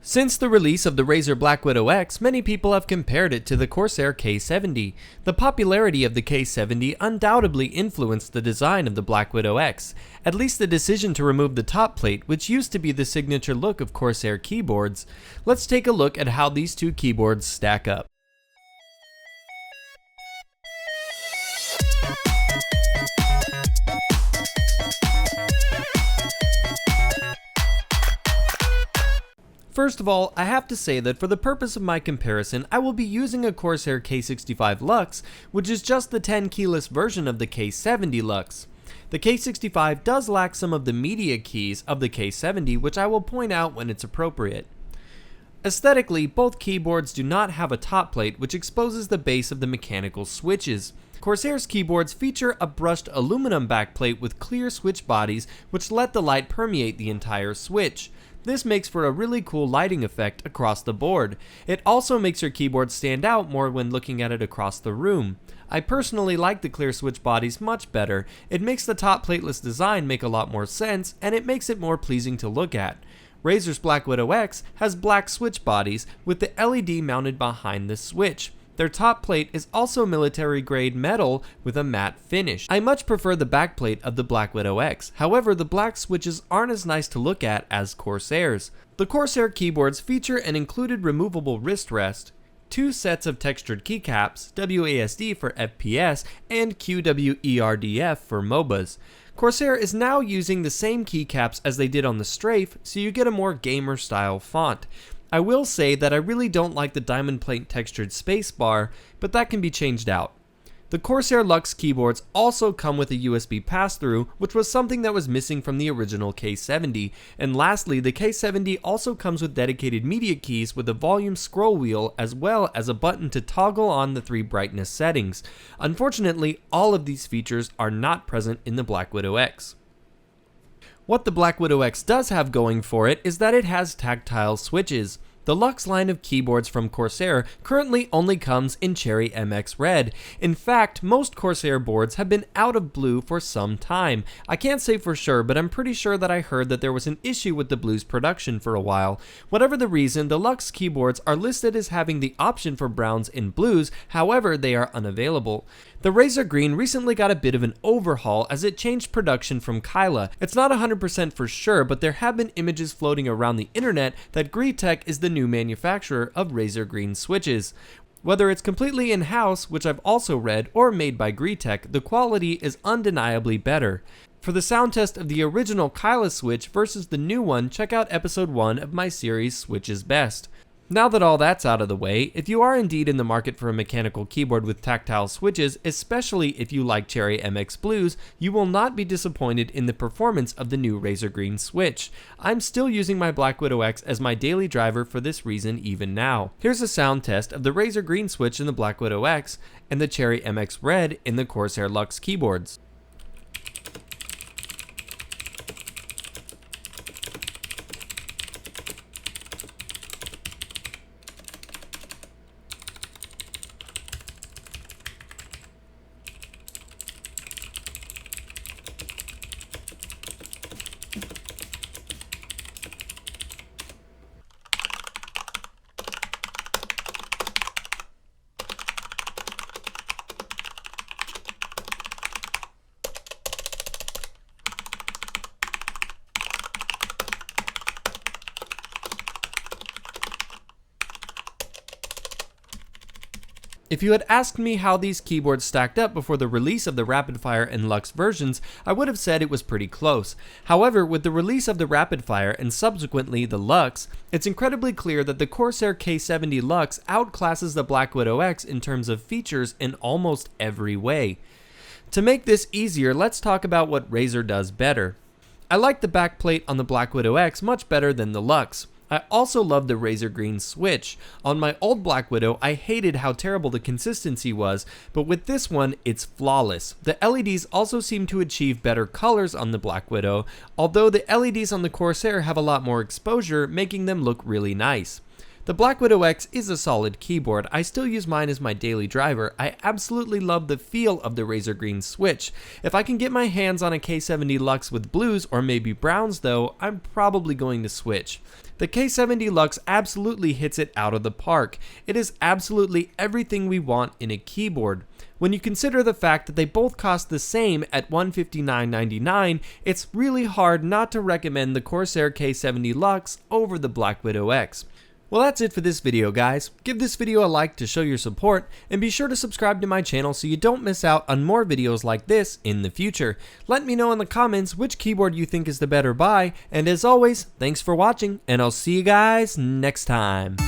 Since the release of the Razer Blackwidow X, many people have compared it to the Corsair K70. The popularity of the K70 undoubtedly influenced the design of the Blackwidow X, at least the decision to remove the top plate, which used to be the signature look of Corsair keyboards. Let's take a look at how these two keyboards stack up. First of all, I have to say that for the purpose of my comparison, I will be using a Corsair K65 LUX, which is just the 10 keyless version of the K70 LUX. The K65 does lack some of the media keys of the K70, which I will point out when it's appropriate. Aesthetically, both keyboards do not have a top plate, which exposes the base of the mechanical switches. Corsair's keyboards feature a brushed aluminum backplate with clear switch bodies, which let the light permeate the entire switch. This makes for a really cool lighting effect across the board. It also makes your keyboard stand out more when looking at it across the room. I personally like the clear switch bodies much better. It makes the top plateless design make a lot more sense, and it makes it more pleasing to look at. Razer's Blackwidow X has black switch bodies with the LED mounted behind the switch. Their top plate is also military-grade metal with a matte finish. I much prefer the backplate of the Blackwidow X, however the black switches aren't as nice to look at as Corsair's. The Corsair keyboards feature an included removable wrist rest, two sets of textured keycaps, WASD for FPS and QWERDF for MOBAs. Corsair is now using the same keycaps as they did on the Strafe, so you get a more gamer-style font. I will say that I really don't like the diamond plate textured spacebar, but that can be changed out. The Corsair LUX keyboards also come with a USB pass-through, which was something that was missing from the original K70. And lastly, the K70 also comes with dedicated media keys with a volume scroll wheel as well as a button to toggle on the 3 brightness settings. Unfortunately, all of these features are not present in the Blackwidow X. What the Blackwidow X does have going for it is that it has tactile switches. The LUX line of keyboards from Corsair currently only comes in Cherry MX Red. In fact, most Corsair boards have been out of blue for some time. I can't say for sure, but I'm pretty sure that I heard that there was an issue with the blue's production for a while. Whatever the reason, the LUX keyboards are listed as having the option for browns and blues, however they are unavailable. The Razer Green recently got a bit of an overhaul as it changed production from Kyla. It's not 100% for sure, but there have been images floating around the internet that Greetech is the new manufacturer of Razer Green switches. Whether it's completely in-house, which I've also read, or made by Greetech, the quality is undeniably better. For the sound test of the original Kyla switch versus the new one, check out episode 1 of my series Switch is Best. Now that all that's out of the way, if you are indeed in the market for a mechanical keyboard with tactile switches, especially if you like Cherry MX Blues, you will not be disappointed in the performance of the new Razer Green switch. I'm still using my Blackwidow X as my daily driver for this reason even now. Here's a sound test of the Razer Green switch in the Blackwidow X and the Cherry MX Red in the Corsair LUX keyboards. If you had asked me how these keyboards stacked up before the release of the Rapidfire and LUX versions, I would have said it was pretty close. However, with the release of the Rapidfire and subsequently the LUX, it's incredibly clear that the Corsair K70 LUX outclasses the Blackwidow X in terms of features in almost every way. To make this easier, let's talk about what Razer does better. I like the backplate on the Blackwidow X much better than the LUX. I also love the Razer Green switch. On my old Blackwidow, I hated how terrible the consistency was, but with this one, it's flawless. The LEDs also seem to achieve better colors on the Blackwidow, although the LEDs on the Corsair have a lot more exposure, making them look really nice. The Blackwidow X is a solid keyboard. I still use mine as my daily driver. I absolutely love the feel of the Razer Green switch. If I can get my hands on a K70 LUX with blues or maybe browns though, I'm probably going to switch. The K70 LUX absolutely hits it out of the park. It is absolutely everything we want in a keyboard. When you consider the fact that they both cost the same at $159.99, it's really hard not to recommend the Corsair K70 LUX over the Blackwidow X. Well, that's it for this video, guys. Give this video a like to show your support, and be sure to subscribe to my channel so you don't miss out on more videos like this in the future. Let me know in the comments which keyboard you think is the better buy, and as always, thanks for watching, and I'll see you guys next time.